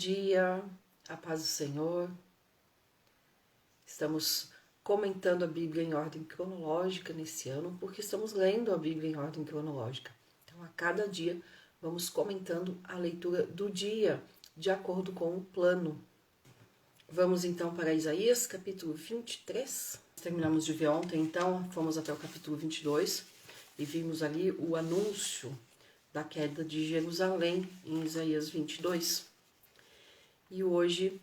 dia, a paz do Senhor. Estamos comentando a Bíblia em ordem cronológica nesse ano, porque estamos lendo a Bíblia em ordem cronológica. Então, a cada dia, vamos comentando a leitura do dia, de acordo com o plano. Vamos então para Isaías, capítulo 23. Terminamos de ver ontem, então, fomos até o capítulo 22 e vimos ali o anúncio da queda de Jerusalém em Isaías 22. E hoje,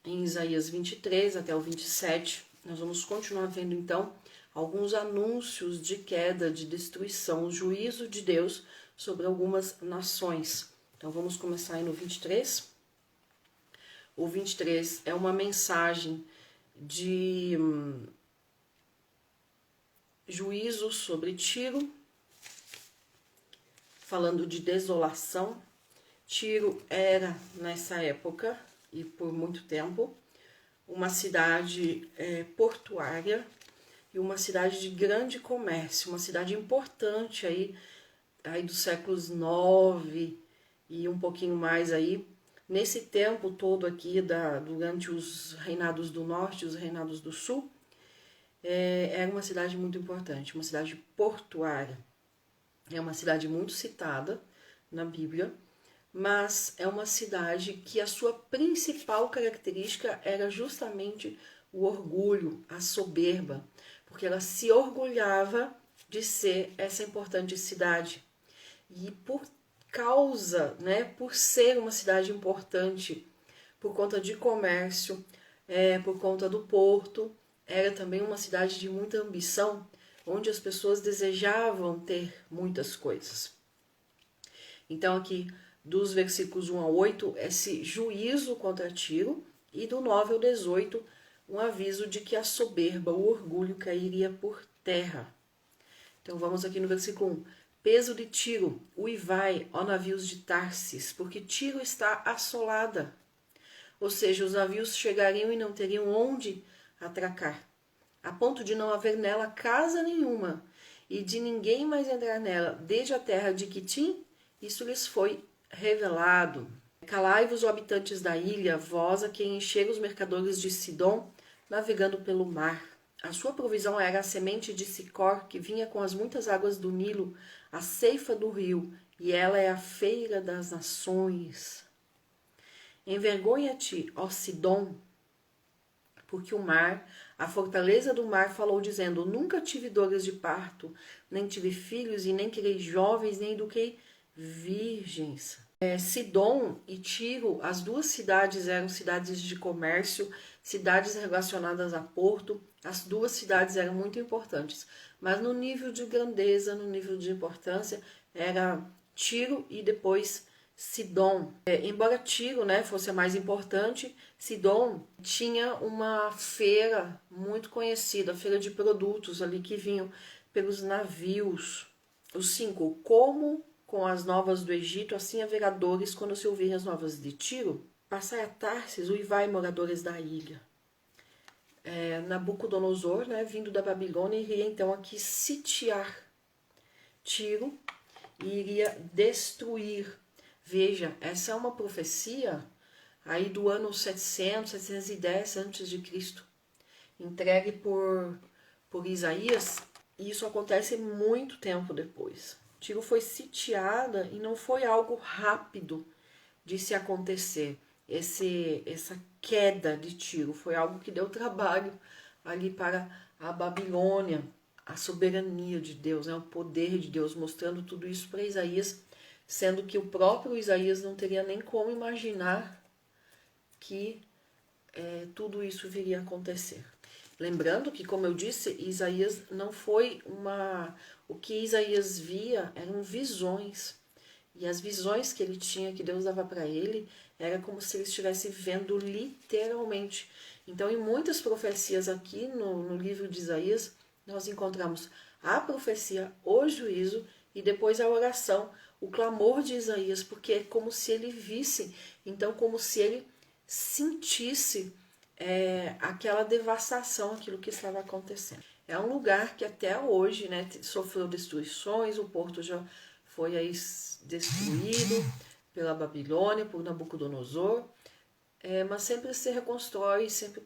em Isaías 23 até o 27, nós vamos continuar vendo então alguns anúncios de queda, de destruição, o juízo de Deus sobre algumas nações. Então vamos começar aí no 23. O 23 é uma mensagem de juízo sobre Tiro, falando de desolação. Tiro era, nessa época, e por muito tempo, uma cidade portuária e uma cidade de grande comércio, uma cidade importante aí dos séculos 9 e um pouquinho mais aí. Nesse tempo todo aqui, durante os reinados do norte e os reinados do sul, era uma cidade muito importante, uma cidade portuária. É uma cidade muito citada na Bíblia, mas é uma cidade que a sua principal característica era justamente o orgulho, a soberba, porque ela se orgulhava de ser essa importante cidade. E por causa, por ser uma cidade importante, por conta de comércio, por conta do porto, era também uma cidade de muita ambição, onde as pessoas desejavam ter muitas coisas. Então aqui, dos versículos 1 a 8, esse juízo contra Tiro, e do 9 ao 18, um aviso de que a soberba, o orgulho cairia por terra. Então vamos aqui no versículo 1. Peso de Tiro, uivai, ó navios de Tarsis, porque Tiro está assolada. Ou seja, os navios chegariam e não teriam onde atracar, a ponto de não haver nela casa nenhuma, e de ninguém mais entrar nela, desde a terra de Quitim, isso lhes foi revelado. Calai-vos, ó habitantes da ilha, vós a quem encheram os mercadores de Sidom, navegando pelo mar. A sua provisão era a semente de Sicor, que vinha com as muitas águas do Nilo, a ceifa do rio, e ela é a feira das nações. Envergonha-te, ó Sidom, porque o mar, a fortaleza do mar, falou dizendo: nunca tive dores de parto, nem tive filhos, e nem criei jovens, nem eduquei virgens. Sidom e Tiro, as duas cidades eram cidades de comércio, cidades relacionadas a porto. As duas cidades eram muito importantes, mas no nível de grandeza, no nível de importância, era Tiro e depois Sidom. Embora Tiro fosse a mais importante, Sidom tinha uma feira muito conhecida, a feira de produtos ali que vinham pelos navios. Os 5, como com as novas do Egito, assim haverá dores quando se ouvirem as novas de Tiro. Passai a Tarsis, uivai, moradores da ilha. Nabucodonosor, vindo da Babilônia, iria então aqui sitiar Tiro e iria destruir. Veja, essa é uma profecia aí do ano 700, 710 a.C., entregue por Isaías, e isso acontece muito tempo depois. Tiro foi sitiada e não foi algo rápido de se acontecer. Essa queda de Tiro foi algo que deu trabalho ali para a Babilônia, a soberania de Deus, o poder de Deus, mostrando tudo isso para Isaías, sendo que o próprio Isaías não teria nem como imaginar que tudo isso viria a acontecer. Lembrando que, como eu disse, Isaías não foi o que Isaías via eram visões. E as visões que ele tinha, que Deus dava para ele, era como se ele estivesse vendo literalmente. Então, em muitas profecias aqui no livro de Isaías, nós encontramos a profecia, o juízo e depois a oração, o clamor de Isaías, porque é como se ele visse, então como se ele sentisse aquela devastação, aquilo que estava acontecendo. É um lugar que até hoje sofreu destruições, o porto já foi aí destruído pela Babilônia, por Nabucodonosor, mas sempre se reconstrói, sempre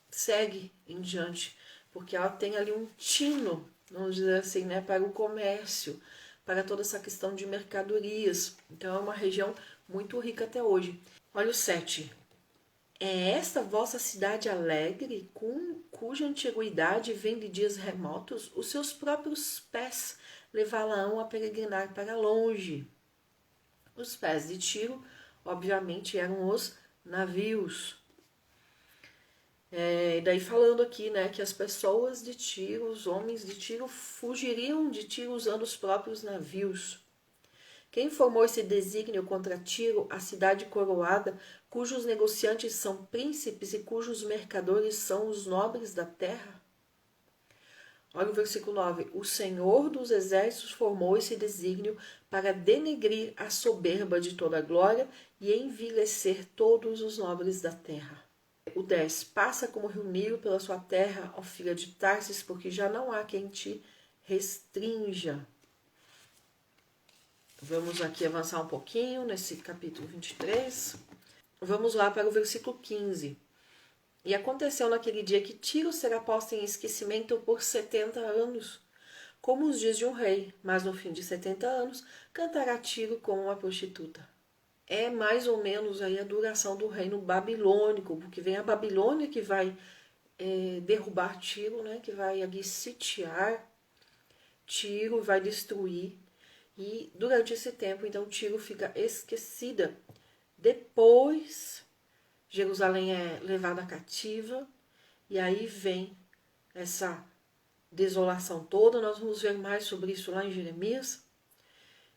segue em diante, porque ela tem ali um tino, vamos dizer assim, né, para o comércio, para toda essa questão de mercadorias. Então é uma região muito rica até hoje. Olha o 7. É esta vossa cidade alegre, cuja antiguidade vem de dias remotos, os seus próprios pés levá-la-ão a peregrinar para longe. Os pés de Tiro, obviamente, eram os navios. E daí falando aqui, né, que as pessoas de Tiro, os homens de Tiro, fugiriam de Tiro usando os próprios navios. Quem formou esse desígnio contra Tiro, a cidade coroada, cujos negociantes são príncipes e cujos mercadores são os nobres da terra? Olha o versículo 9. O Senhor dos exércitos formou esse desígnio para denegrir a soberba de toda a glória e envilecer todos os nobres da terra. O 10. Passa como rio Nilo pela sua terra, ó filha de Tarsis, porque já não há quem te restrinja. Vamos aqui avançar um pouquinho nesse capítulo 23. Vamos lá para o versículo 15. E aconteceu naquele dia que Tiro será posta em esquecimento por 70 anos, como os dias de um rei, mas no fim de 70 anos cantará Tiro como uma prostituta. É mais ou menos aí a duração do reino babilônico, porque vem a Babilônia que vai derrubar Tiro, né, que vai ali sitiar Tiro, vai destruir. E durante esse tempo, então, Tiro fica esquecida. Depois, Jerusalém é levada cativa. E aí vem essa desolação toda. Nós vamos ver mais sobre isso lá em Jeremias.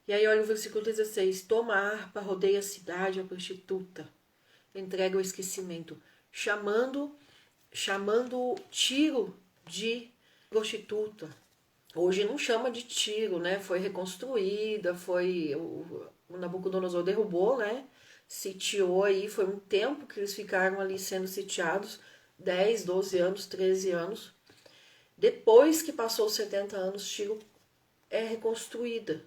E aí olha o versículo 16. Toma a harpa, rodeia a cidade, a prostituta. Entrega o esquecimento. Chamando Tiro de prostituta. Hoje não chama de Tiro, né? Foi reconstruída, o Nabucodonosor derrubou, né? Sitiou aí, foi um tempo que eles ficaram ali sendo sitiados, 10, 12 anos, 13 anos. Depois que passou os 70 anos, Tiro é reconstruída.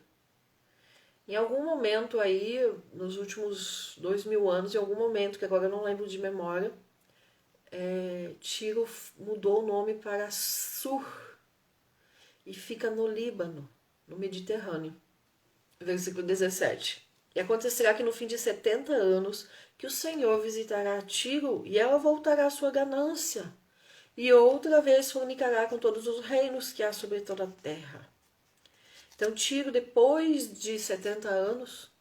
Em algum momento aí, nos últimos 2000 anos, em algum momento, que agora eu não lembro de memória, Tiro mudou o nome para Sur, e fica no Líbano, no Mediterrâneo. Versículo 17. E acontecerá que no fim de 70 anos que o Senhor visitará Tiro e ela voltará à sua ganância, e outra vez fornicará com todos os reinos que há sobre toda a terra. Então Tiro, depois de 70 anos,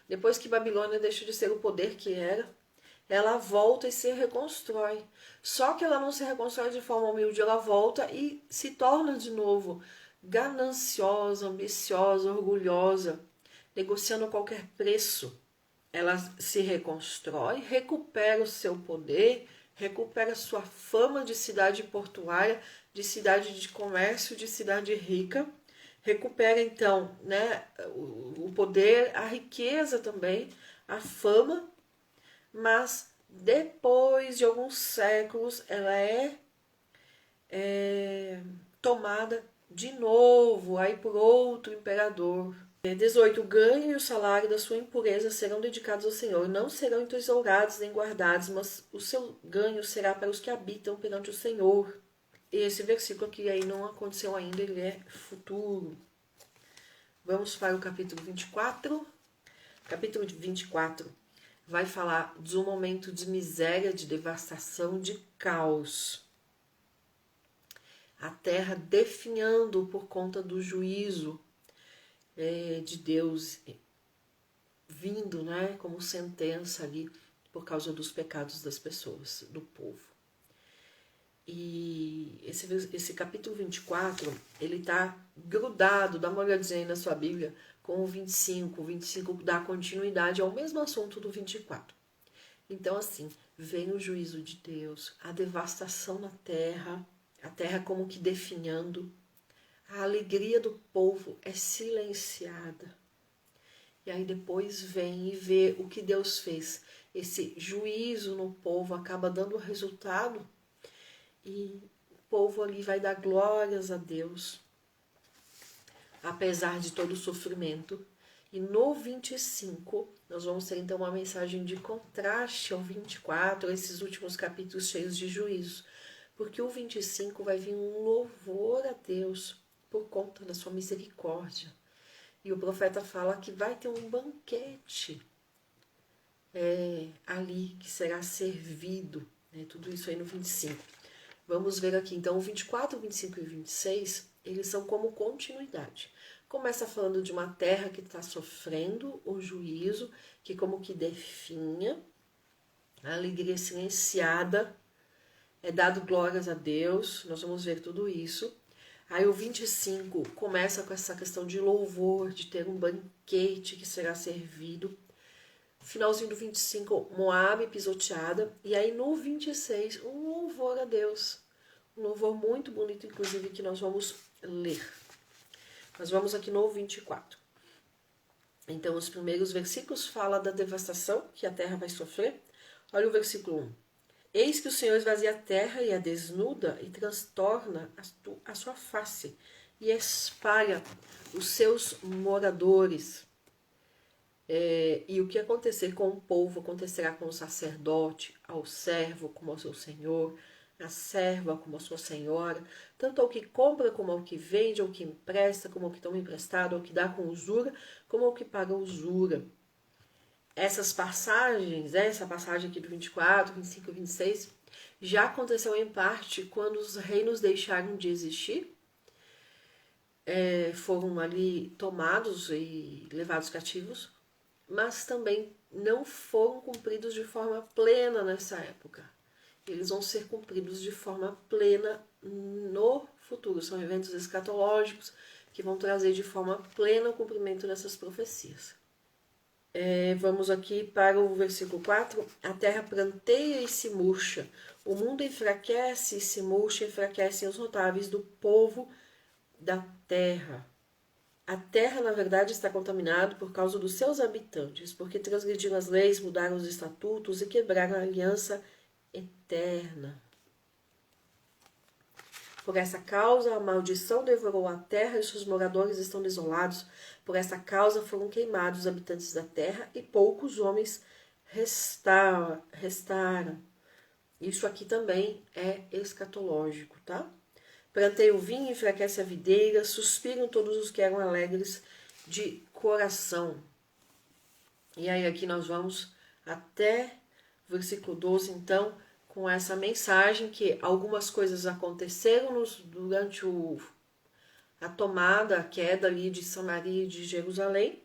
depois que Babilônia deixa de ser o poder que era, ela volta e se reconstrói. Só que ela não se reconstrói de forma humilde, ela volta e se torna de novo gananciosa, ambiciosa, orgulhosa, negociando a qualquer preço. Ela se reconstrói, recupera o seu poder, recupera sua fama de cidade portuária, de cidade de comércio, de cidade rica. Recupera então, né, o poder, a riqueza também, a fama. Mas depois de alguns séculos ela é tomada de novo aí por outro imperador. 18. O ganho e o salário da sua impureza serão dedicados ao Senhor, não serão entesourados nem guardados, mas o seu ganho será para os que habitam perante o Senhor. E esse versículo aqui aí não aconteceu ainda, ele é futuro. Vamos para o capítulo 24. Capítulo 24 vai falar de um momento de miséria, de devastação, de caos. A terra definhando por conta do juízo de Deus vindo, né, como sentença ali por causa dos pecados das pessoas, do povo. E esse capítulo 24, ele está grudado, dá uma olhadinha aí na sua Bíblia, com o 25. O 25 dá continuidade ao mesmo assunto do 24. Então, assim, vem o juízo de Deus, a devastação na terra, a terra como que definhando, a alegria do povo é silenciada. E aí depois vem e vê o que Deus fez. Esse juízo no povo acaba dando resultado e o povo ali vai dar glórias a Deus, apesar de todo o sofrimento. E no 25, nós vamos ter então uma mensagem de contraste ao 24, esses últimos capítulos cheios de juízo. Porque o 25 vai vir um louvor a Deus por conta da sua misericórdia. E o profeta fala que vai ter um banquete ali que será servido, né? Tudo isso aí no 25. Vamos ver aqui, então, o 24, 25 e 26, eles são como continuidade. Começa falando de uma terra que está sofrendo o juízo, que como que definha, a alegria silenciada, é dado glórias a Deus, nós vamos ver tudo isso. Aí o 25 começa com essa questão de louvor, de ter um banquete que será servido. Finalzinho do 25, Moabe pisoteada. E aí no 26, um louvor a Deus. Um louvor muito bonito, inclusive, que nós vamos ler. Nós vamos aqui no 24. Então, os primeiros versículos falam da devastação que a terra vai sofrer. Olha o versículo 1. Eis que o Senhor esvazia a terra e a desnuda e transtorna a sua face e espalha os seus moradores. E o que acontecer com o povo acontecerá com o sacerdote, ao servo como ao seu senhor, a serva como a sua senhora, tanto ao que compra como ao que vende, ao que empresta como ao que toma emprestado, ao que dá com usura como ao que paga usura. Essas passagens, essa passagem aqui do 24, 25 e 26, já aconteceu em parte quando os reinos deixaram de existir, foram ali tomados e levados cativos, mas também não foram cumpridos de forma plena nessa época. Eles vão ser cumpridos de forma plena no futuro. São eventos escatológicos que vão trazer de forma plena o cumprimento dessas profecias. Vamos aqui para o versículo 4. A terra pranteia e se murcha. O mundo enfraquece e se murcha, enfraquecem os notáveis do povo da terra. A terra, na verdade, está contaminada por causa dos seus habitantes, porque transgrediram as leis, mudaram os estatutos e quebraram a aliança eterna. Por essa causa, a maldição devorou a terra e seus moradores estão desolados. Por essa causa foram queimados os habitantes da terra e poucos homens restaram. Isso aqui também é escatológico, tá? Planteia o vinho, enfraquece a videira, suspiram todos os que eram alegres de coração. E aí aqui nós vamos até o versículo 12, então, com essa mensagem que algumas coisas aconteceram durante a tomada, a queda ali de Samaria e de Jerusalém,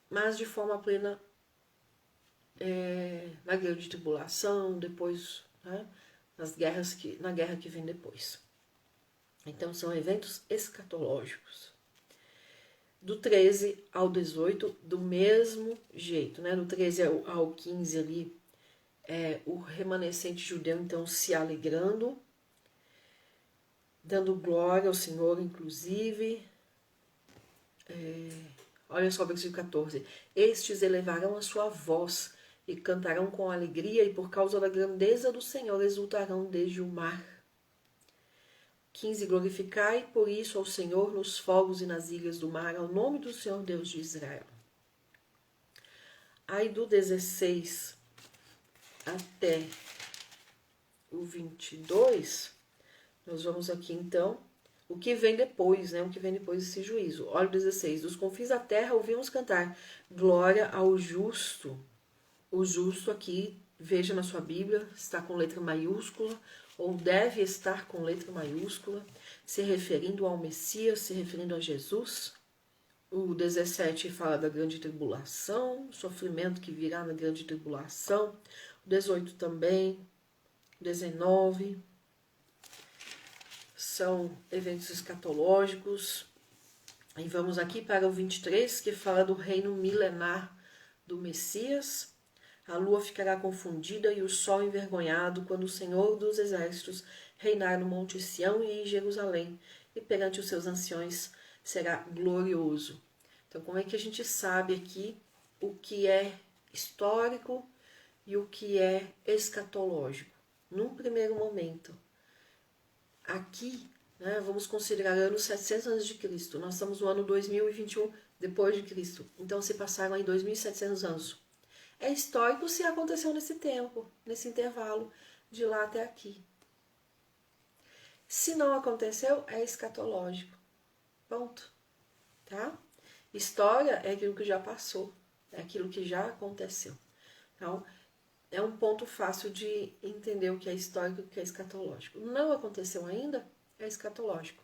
mas de forma plena na grande tribulação, depois, né, na guerra que vem depois. Então são eventos escatológicos. Do 13 ao 18, do mesmo jeito, né? Do 13 ao 15 ali, o remanescente judeu então se alegrando, dando glória ao Senhor, inclusive. Olha só o versículo 14. Estes elevarão a sua voz e cantarão com alegria, e por causa da grandeza do Senhor exultarão desde o mar. 15. Glorificai por isso ao Senhor nos fogos e nas ilhas do mar, ao nome do Senhor Deus de Israel. Aí do 16 até o 22, nós vamos aqui então, o que vem depois, né? O que vem depois desse juízo. Olha o 16. Dos confins da terra ouvimos cantar glória ao justo. O justo aqui, veja na sua Bíblia, está com letra maiúscula, ou deve estar com letra maiúscula, se referindo ao Messias, se referindo a Jesus. O 17 fala da grande tribulação, sofrimento que virá na grande tribulação. O 18 também. 19 são eventos escatológicos. E vamos aqui para o 23, que fala do reino milenar do Messias. A lua ficará confundida e o sol envergonhado quando o Senhor dos Exércitos reinar no Monte Sião e em Jerusalém, e perante os seus anciões será glorioso. Então, como é que a gente sabe aqui o que é histórico e o que é escatológico? Num primeiro momento, aqui, né, vamos considerar anos 700 a.C., nós estamos no ano 2021 depois de Cristo. Então se passaram aí 2.700 anos. É histórico se aconteceu nesse tempo, nesse intervalo de lá até aqui. Se não aconteceu, é escatológico. Ponto. Tá? História é aquilo que já passou, é aquilo que já aconteceu. Então, é um ponto fácil de entender o que é histórico e o que é escatológico. Não aconteceu ainda, é escatológico.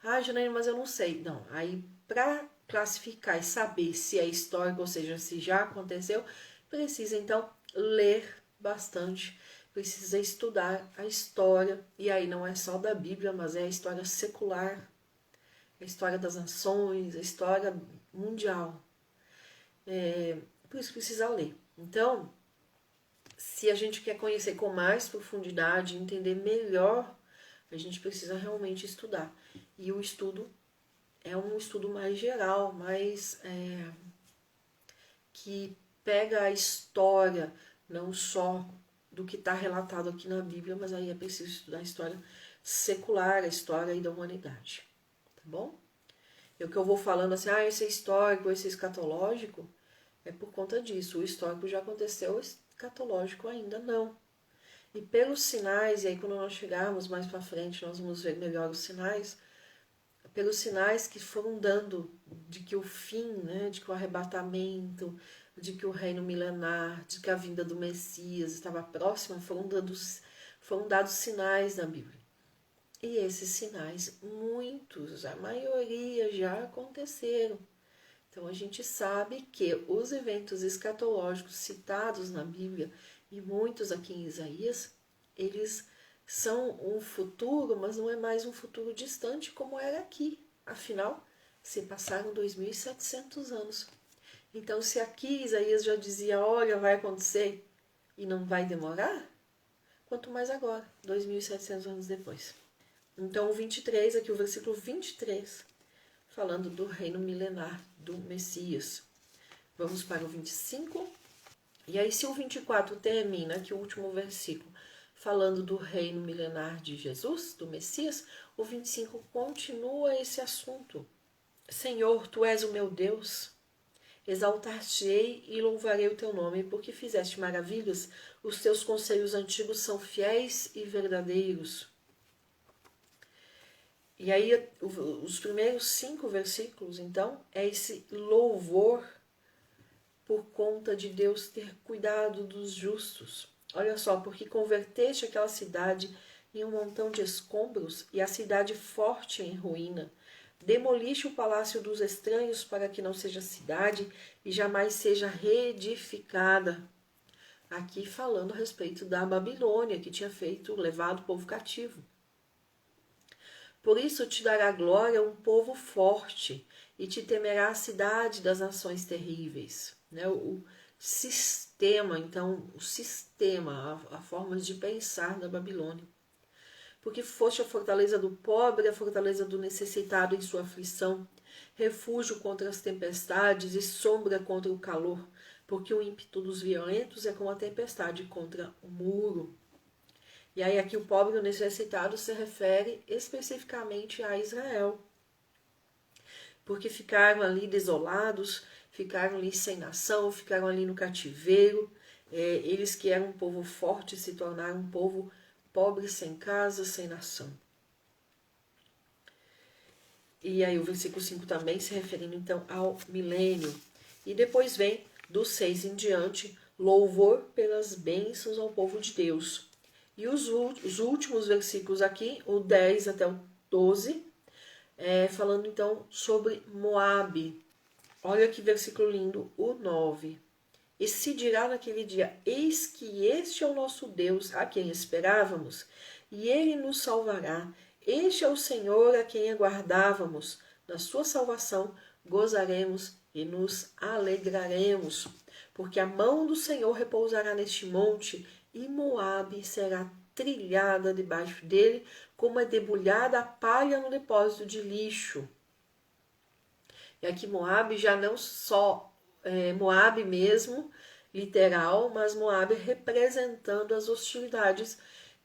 Ah, Janaína, mas eu não sei. Não, aí para classificar e saber se é histórico, ou seja, se já aconteceu, precisa então ler bastante, precisa estudar a história, e aí não é só da Bíblia, mas é a história secular, a história das nações, a história mundial. Por isso precisa ler. Então, se a gente quer conhecer com mais profundidade, entender melhor, a gente precisa realmente estudar. E o estudo é um estudo mais geral, mais que pega a história, não só do que está relatado aqui na Bíblia, mas aí é preciso estudar a história secular, a história aí da humanidade. Tá bom? E o que eu vou falando assim, esse é histórico, esse é escatológico, é por conta disso. O histórico já aconteceu, o escatológico ainda não. E pelos sinais, e aí quando nós chegarmos mais para frente, nós vamos ver melhor os sinais, pelos sinais que foram dando de que o fim, né, de que o arrebatamento, de que o reino milenar, de que a vinda do Messias estava próxima, foram dados sinais na Bíblia. E esses sinais, muitos, a maioria já aconteceram. Então a gente sabe que os eventos escatológicos citados na Bíblia, e muitos aqui em Isaías, eles são um futuro, mas não é mais um futuro distante como era aqui. Afinal, se passaram 2.700 anos. Então se aqui Isaías já dizia, olha, vai acontecer e não vai demorar, quanto mais agora, 2.700 anos depois. Então o 23, aqui o versículo 23, falando do reino milenar do Messias. Vamos para o 25. E aí, se o 24 termina, aqui o último versículo, falando do reino milenar de Jesus, do Messias, o 25 continua esse assunto. Senhor, tu és o meu Deus, exaltar-te-ei e louvarei o teu nome, porque fizeste maravilhas, os teus conselhos antigos são fiéis e verdadeiros. E aí, os primeiros 5 versículos, então, é esse louvor por conta de Deus ter cuidado dos justos. Olha só, porque converteste aquela cidade em um montão de escombros e a cidade forte em ruína. Demoliste o palácio dos estranhos para que não seja cidade e jamais seja reedificada. Aqui falando a respeito da Babilônia, que tinha levado o povo cativo. Por isso te dará glória um povo forte, e te temerá a cidade das nações terríveis. O sistema, então, a forma de pensar da Babilônia. Porque foste a fortaleza do pobre, a fortaleza do necessitado em sua aflição, refúgio contra as tempestades e sombra contra o calor, porque o ímpeto dos violentos é como a tempestade contra o muro. E aí aqui o pobre e o necessitado se refere especificamente a Israel. Porque ficaram ali desolados, ficaram ali sem nação, ficaram ali no cativeiro. Eles que eram um povo forte se tornaram um povo pobre, sem casa, sem nação. E aí o versículo 5 também se referindo então ao milênio. E depois vem, do 6 em diante, louvor pelas bênçãos ao povo de Deus. E os últimos versículos aqui, o 10 até o 12, falando então sobre Moabe. Olha que versículo lindo, o 9. E se dirá naquele dia, eis que este é o nosso Deus, a quem esperávamos, e ele nos salvará. Este é o Senhor a quem aguardávamos. Na sua salvação gozaremos e nos alegraremos. Porque a mão do Senhor repousará neste monte, e Moabe será trilhada debaixo dele, como é debulhada a palha no depósito de lixo. E aqui Moabe já não só Moabe mesmo, literal, mas Moabe representando as hostilidades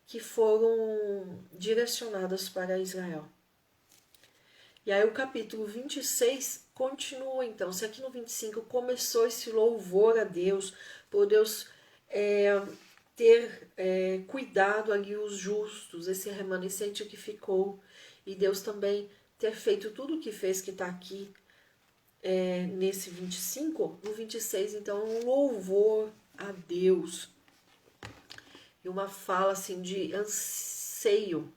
que foram direcionadas para Israel. E aí o capítulo 26 continua, então. Se aqui no 25 começou esse louvor a Deus, por Deus ter cuidado ali os justos, esse remanescente que ficou, e Deus também ter feito tudo o que fez, que está aqui nesse 25, no 26, então, um louvor a Deus. E uma fala assim de anseio,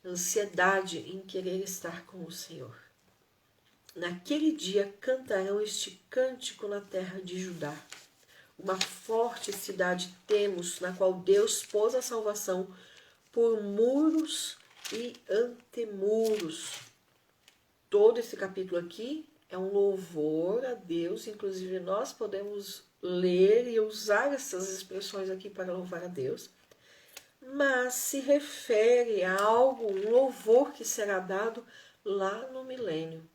ansiedade em querer estar com o Senhor. Naquele dia cantarão este cântico na terra de Judá. Uma forte cidade temos, na qual Deus pôs a salvação por muros e antemuros. Todo esse capítulo aqui é um louvor a Deus, inclusive nós podemos ler e usar essas expressões aqui para louvar a Deus, mas se refere a algo, um louvor que será dado lá no milênio.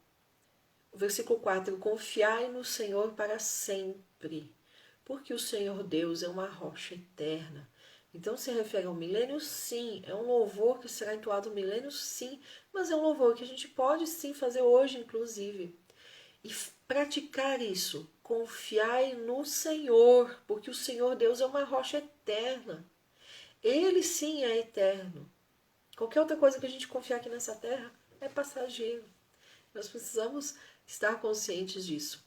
O versículo 4, confiai no Senhor para sempre, porque o Senhor Deus é uma rocha eterna. Então se refere ao milênio, sim, é um louvor que será entoado no milênio, sim, mas é um louvor que a gente pode sim fazer hoje, inclusive. E praticar isso, confiai no Senhor, porque o Senhor Deus é uma rocha eterna. Ele sim é eterno. Qualquer outra coisa que a gente confiar aqui nessa terra é passageiro. Nós precisamos estar conscientes disso.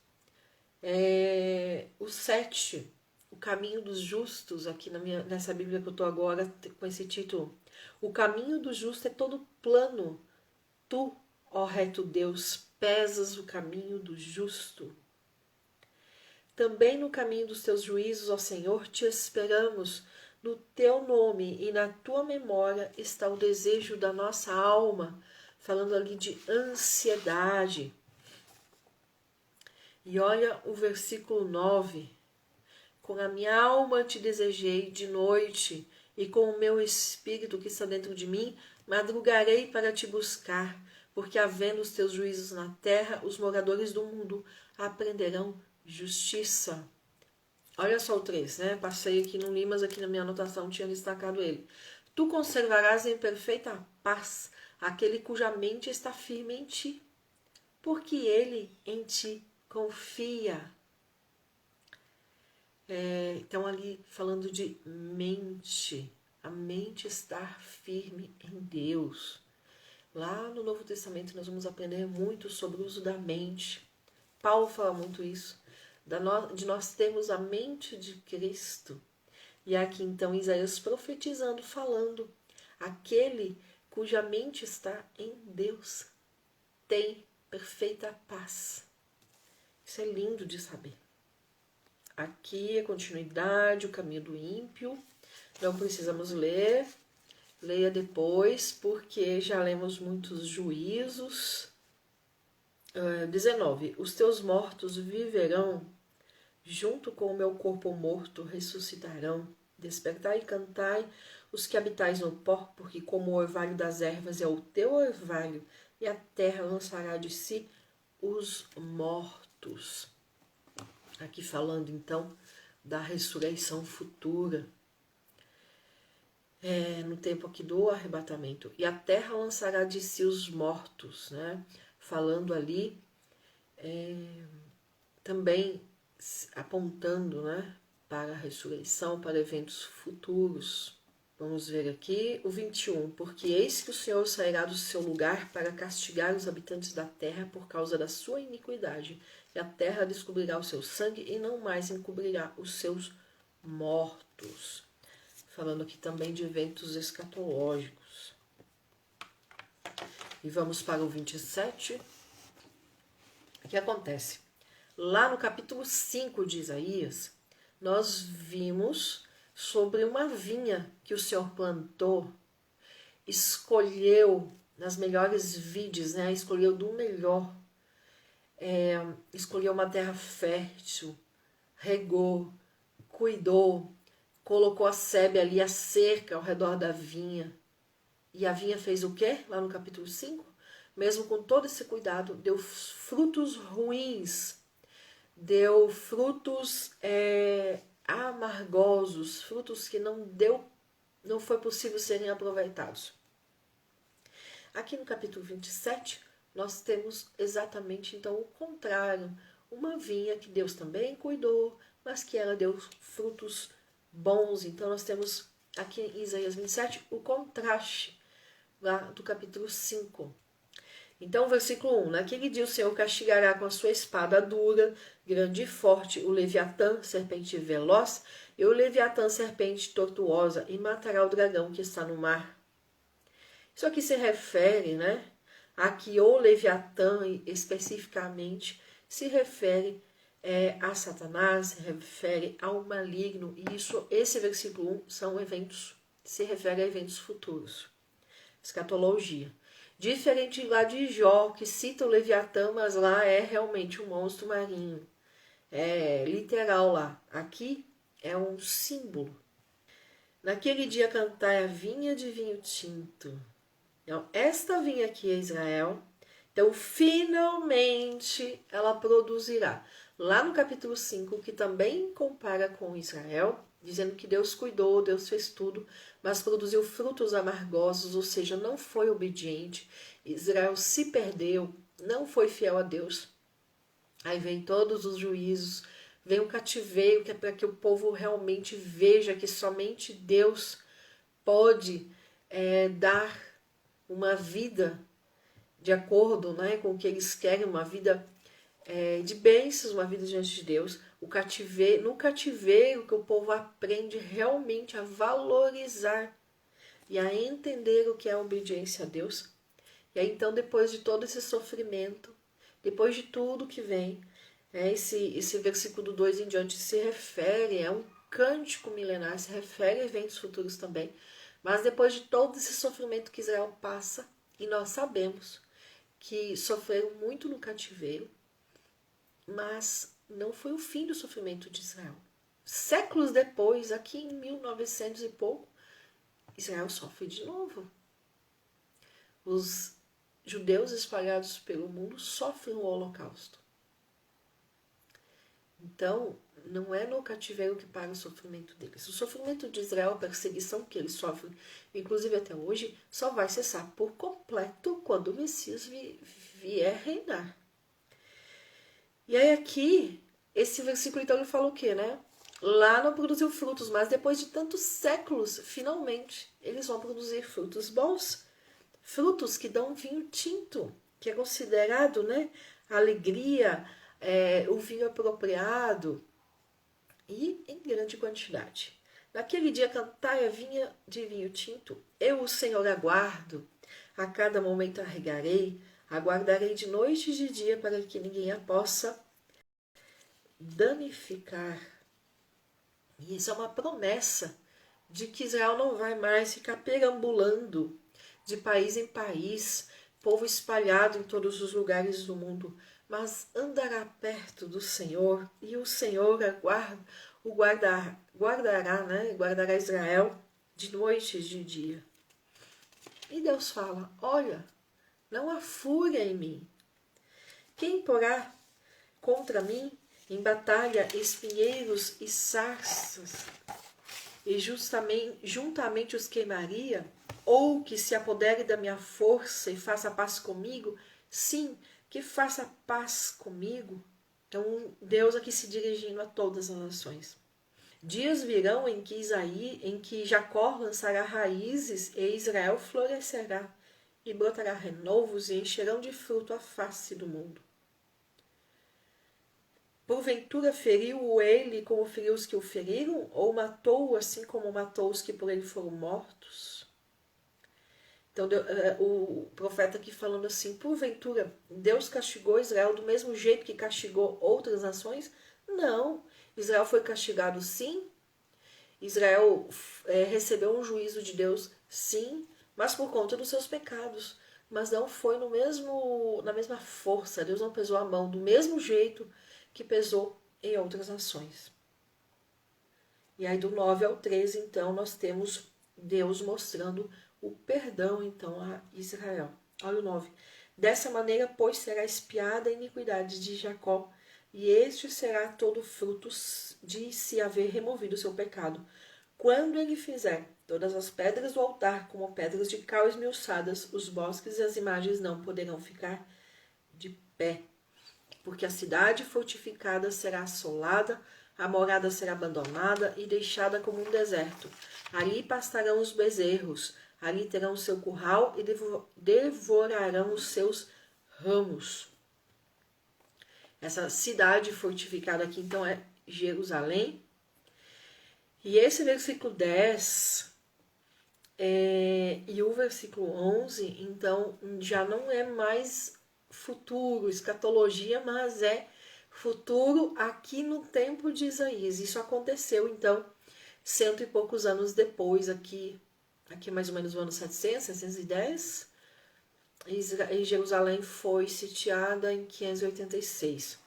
O 7, o caminho dos justos, aqui nessa Bíblia que eu estou agora com esse título. O caminho do justo é todo plano. Tu, ó reto Deus, pesas o caminho do justo. Também no caminho dos teus juízos, ó Senhor, te esperamos. No teu nome e na tua memória está o desejo da nossa alma. Falando ali de ansiedade. E olha o versículo 9. Com a minha alma te desejei de noite, e com o meu espírito que está dentro de mim, madrugarei para te buscar, porque havendo os teus juízos na terra, os moradores do mundo aprenderão justiça. Olha só o 3, né? Passei aqui, não li, mas aqui na minha anotação tinha destacado ele. Tu conservarás em perfeita paz aquele cuja mente está firme em ti, porque ele em ti confia. Então ali falando de mente, a mente estar firme em Deus. Lá no Novo Testamento nós vamos aprender muito sobre o uso da mente. Paulo fala muito isso, de nós termos a mente de Cristo. E aqui então Isaías profetizando, falando, aquele cuja mente está em Deus tem perfeita paz. Isso é lindo de saber. Aqui a continuidade, o caminho do ímpio. Não precisamos ler. Leia depois, porque já lemos muitos juízos. 19. Os teus mortos viverão, junto com o meu corpo morto ressuscitarão. Despertai e cantai, os que habitais no pó, porque como o orvalho das ervas é o teu orvalho, e a terra lançará de si os mortos. Aqui falando então da ressurreição futura, no tempo aqui do arrebatamento. E a terra lançará de si os mortos, né? Falando ali, também apontando, né, para a ressurreição, para eventos futuros. Vamos ver aqui o 21. Porque eis que o Senhor sairá do seu lugar para castigar os habitantes da terra por causa da sua iniquidade. E a terra descobrirá o seu sangue e não mais encobrirá os seus mortos. Falando aqui também de eventos escatológicos. E vamos para o 27. O que acontece? Lá no capítulo 5 de Isaías, nós vimos sobre uma vinha que o Senhor plantou, escolheu nas melhores vides, né? Escolheu do melhor, escolheu uma terra fértil, regou, cuidou, colocou a sebe ali, a cerca ao redor da vinha. E a vinha fez o quê? Lá no capítulo 5, mesmo com todo esse cuidado, deu frutos ruins, deu frutos amargosos, frutos que não foi possível serem aproveitados. Aqui no capítulo 27, nós temos exatamente então o contrário. Uma vinha que Deus também cuidou, mas que ela deu frutos bons. Então nós temos aqui em Isaías 27 o contraste lá do capítulo 5. Então, versículo 1. Naquele dia o Senhor castigará com a sua espada dura, grande e forte, o Leviatã, serpente veloz, e o Leviatã, serpente tortuosa, e matará o dragão que está no mar. Isso aqui se refere, né, a que o Leviatã, especificamente, se refere a Satanás, se refere ao maligno, e esse versículo 1 são eventos, se refere a eventos futuros. Escatologia. Diferente lá de Jó, que cita o Leviatã, mas lá é realmente um monstro marinho. É literal lá. Aqui é um símbolo. Naquele dia cantai a vinha de vinho tinto. Então, esta vinha aqui é Israel. Então, finalmente, ela produzirá. Lá no capítulo 5, que também compara com Israel, dizendo que Deus cuidou, Deus fez tudo, mas produziu frutos amargosos, ou seja, não foi obediente. Israel se perdeu, não foi fiel a Deus. Aí vem todos os juízos, vem o cativeiro, que é para que o povo realmente veja que somente Deus pode dar uma vida de acordo, né, com o que eles querem, uma vida de bênçãos, uma vida diante de Deus. No cativeiro que o povo aprende realmente a valorizar e a entender o que é a obediência a Deus. E aí então, depois de todo esse sofrimento, depois de tudo que vem, esse versículo 2 em diante se refere, é um cântico milenar, se refere a eventos futuros também. Mas depois de todo esse sofrimento que Israel passa, e nós sabemos que sofreram muito no cativeiro, mas não foi o fim do sofrimento de Israel. Séculos depois, aqui em 1900 e pouco, Israel sofre de novo. Os judeus espalhados pelo mundo sofrem o Holocausto. Então, não é no cativeiro que para o sofrimento deles. O sofrimento de Israel, a perseguição que eles sofrem, inclusive até hoje, só vai cessar por completo quando o Messias vier reinar. E aí aqui, esse versículo então ele fala o quê, né? Lá não produziu frutos, mas depois de tantos séculos, finalmente, eles vão produzir frutos bons. Frutos que dão vinho tinto, que é considerado, né, a alegria, o vinho apropriado e em grande quantidade. Naquele dia cantai a vinha de vinho tinto, eu o Senhor aguardo, a cada momento a regarei, aguardarei de noite e de dia para que ninguém a possa danificar. E isso é uma promessa de que Israel não vai mais ficar perambulando de país em país, povo espalhado em todos os lugares do mundo, mas andará perto do Senhor, e o Senhor guardará Israel de noite e de dia. E Deus fala, olha, não há fúria em mim. Quem porá contra mim em batalha espinheiros e sarças, e juntamente os queimaria? Ou que se apodere da minha força e faça paz comigo? Sim, que faça paz comigo. Então, Deus aqui se dirigindo a todas as nações. Dias virão em que Jacó lançará raízes e Israel florescerá, e brotará renovos e encherão de fruto a face do mundo. Porventura feriu-o ele como feriu os que o feriram, ou matou-o assim como matou os que por ele foram mortos? Então, o profeta aqui falando assim, porventura Deus castigou Israel do mesmo jeito que castigou outras nações? Não, Israel foi castigado sim, Israel recebeu um juízo de Deus sim, mas por conta dos seus pecados, mas não foi na mesma força, Deus não pesou a mão do mesmo jeito que pesou em outras nações. E aí do 9 ao 13, então, nós temos Deus mostrando o perdão, então, a Israel. Olha o 9. Dessa maneira, pois, será expiada a iniquidade de Jacó, e este será todo fruto de se haver removido o seu pecado. Quando ele fizer todas as pedras do altar como pedras de cal esmiuçadas, os bosques e as imagens não poderão ficar de pé, porque a cidade fortificada será assolada, a morada será abandonada e deixada como um deserto. Ali pastarão os bezerros, ali terão o seu curral e devorarão os seus ramos. Essa cidade fortificada aqui, então, é Jerusalém. E esse versículo 10 e o versículo 11, então, já não é mais futuro, escatologia, mas é futuro aqui no tempo de Isaías. Isso aconteceu, então, 100 e poucos anos depois, aqui mais ou menos no ano 700, 710, e Jerusalém foi sitiada em 586.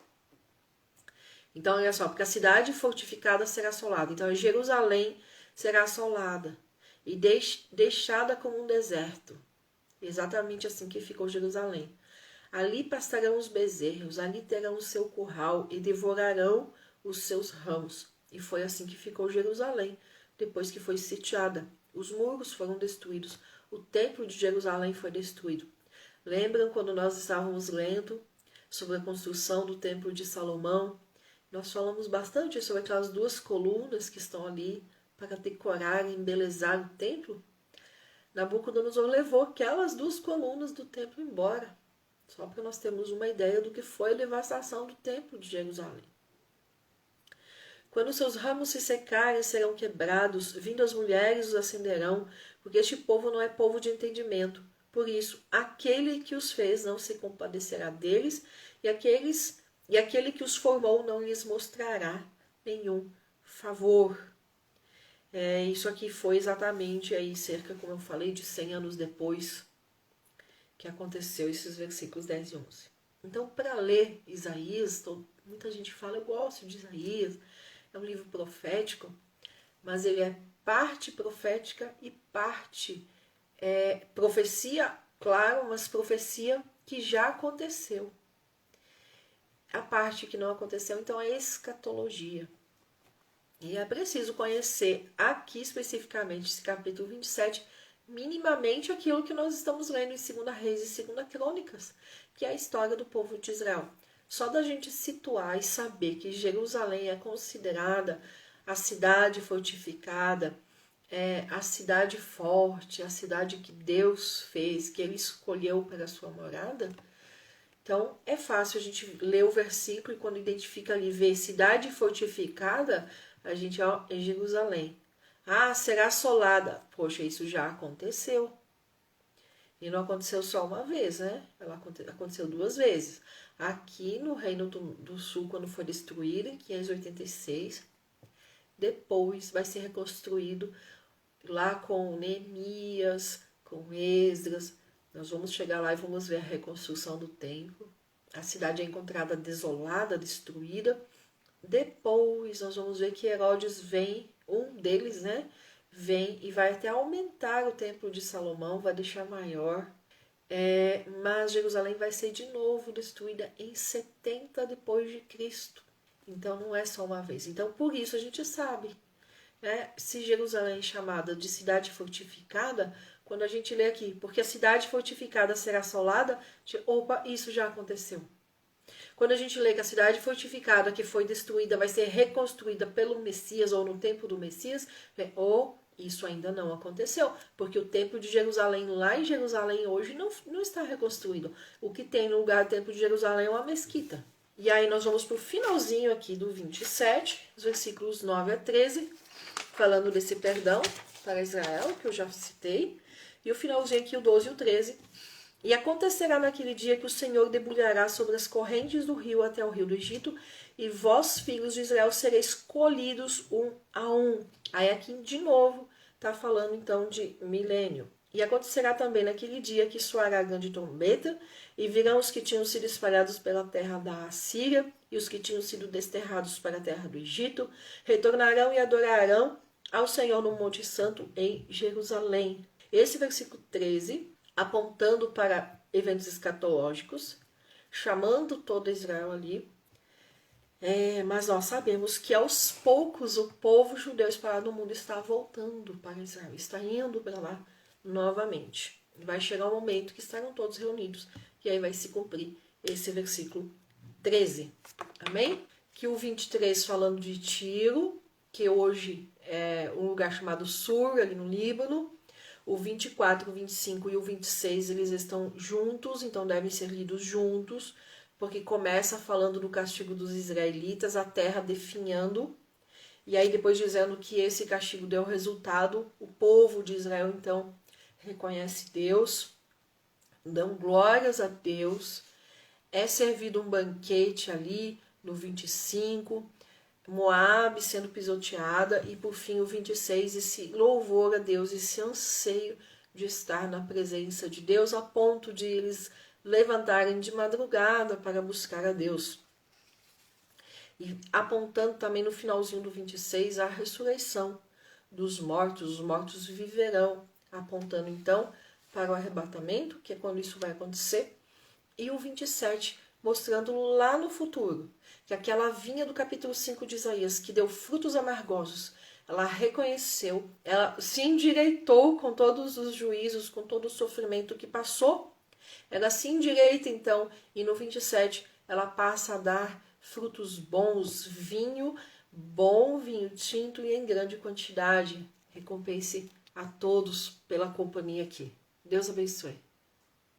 Então, olha só, porque a cidade fortificada será assolada. Então, Jerusalém será assolada e deixada como um deserto. Exatamente assim que ficou Jerusalém. Ali pastarão os bezerros, ali terão o seu curral e devorarão os seus ramos. E foi assim que ficou Jerusalém, depois que foi sitiada. Os muros foram destruídos, o templo de Jerusalém foi destruído. Lembram quando nós estávamos lendo sobre a construção do templo de Salomão? Nós falamos bastante sobre aquelas duas colunas que estão ali para decorar e embelezar o templo. Nabucodonosor levou aquelas duas colunas do templo embora, só para nós termos uma ideia do que foi a devastação do templo de Jerusalém. Quando seus ramos se secarem, serão quebrados, vindo as mulheres os acenderão, porque este povo não é povo de entendimento. Por isso, aquele que os fez não se compadecerá deles, e aquele que os formou não lhes mostrará nenhum favor. Isso aqui foi exatamente aí cerca, como eu falei, de 100 anos depois que aconteceu esses versículos 10 e 11. Então, para ler Isaías, muita gente fala, eu gosto de Isaías, é um livro profético, mas ele é parte profética e parte profecia, claro, mas profecia que já aconteceu. A parte que não aconteceu, então, é escatologia. E é preciso conhecer aqui especificamente esse capítulo 27, minimamente aquilo que nós estamos lendo em 2 Reis e 2 Crônicas, que é a história do povo de Israel. Só da gente situar e saber que Jerusalém é considerada a cidade fortificada, a cidade forte, a cidade que Deus fez, que Ele escolheu para a sua morada. Então, é fácil a gente ler o versículo e quando identifica ali, ver cidade fortificada, a gente, é Jerusalém. Ah, será assolada. Poxa, isso já aconteceu. E não aconteceu só uma vez, né? Ela aconteceu 2 vezes. Aqui no Reino do Sul, quando foi destruído, em 586, depois vai ser reconstruído lá com Neemias, com Esdras. Nós vamos chegar lá e vamos ver a reconstrução do templo. A cidade é encontrada desolada, destruída. Depois nós vamos ver que Herodes vem, um deles, né? Vem e vai até aumentar o templo de Salomão, vai deixar maior. Mas Jerusalém vai ser de novo destruída em 70 depois de Cristo. Então não é só uma vez. Então por isso a gente sabe, né? Se Jerusalém é chamada de cidade fortificada, quando a gente lê aqui, porque a cidade fortificada será assolada, opa, isso já aconteceu. Quando a gente lê que a cidade fortificada que foi destruída vai ser reconstruída pelo Messias ou no tempo do Messias, isso ainda não aconteceu, porque o templo de Jerusalém, lá em Jerusalém hoje, não está reconstruído. O que tem no lugar do templo de Jerusalém é uma mesquita. E aí nós vamos para o finalzinho aqui do 27, os versículos 9 a 13, falando desse perdão para Israel, que eu já citei, e o finalzinho aqui, o 12 e o 13. E acontecerá naquele dia que o Senhor debulhará sobre as correntes do rio até o rio do Egito, e vós, filhos de Israel, sereis colhidos um a um. Aí aqui de novo está falando então de milênio. E acontecerá também naquele dia que soará a grande trombeta, e virão os que tinham sido espalhados pela terra da Assíria, e os que tinham sido desterrados para a terra do Egito, retornarão e adorarão ao Senhor no Monte Santo em Jerusalém. Esse versículo 13, apontando para eventos escatológicos, chamando todo Israel ali. Mas nós sabemos que aos poucos o povo judeu espalhado no mundo está voltando para Israel, está indo para lá novamente. Vai chegar um momento que estarão todos reunidos e aí vai se cumprir esse versículo 13. Amém? Que o 23 falando de Tiro, que hoje é um lugar chamado Sur, ali no Líbano. O 24, o 25 e o 26, eles estão juntos, então devem ser lidos juntos, porque começa falando do castigo dos israelitas, a terra definhando, e aí depois dizendo que esse castigo deu resultado, o povo de Israel então reconhece Deus, dão glórias a Deus, é servido um banquete ali no 25, Moabe sendo pisoteada, e por fim o 26, esse louvor a Deus, esse anseio de estar na presença de Deus, a ponto de eles levantarem de madrugada para buscar a Deus. E apontando também no finalzinho do 26 a ressurreição dos mortos, os mortos viverão, apontando então para o arrebatamento, que é quando isso vai acontecer, e o 27 mostrando lá no futuro, que aquela vinha do capítulo 5 de Isaías, que deu frutos amargosos, ela reconheceu, ela se endireitou com todos os juízos, com todo o sofrimento que passou, ela se endireita então, e no 27 ela passa a dar frutos bons, vinho bom, vinho tinto e em grande quantidade. Recompense a todos pela companhia aqui. Deus abençoe.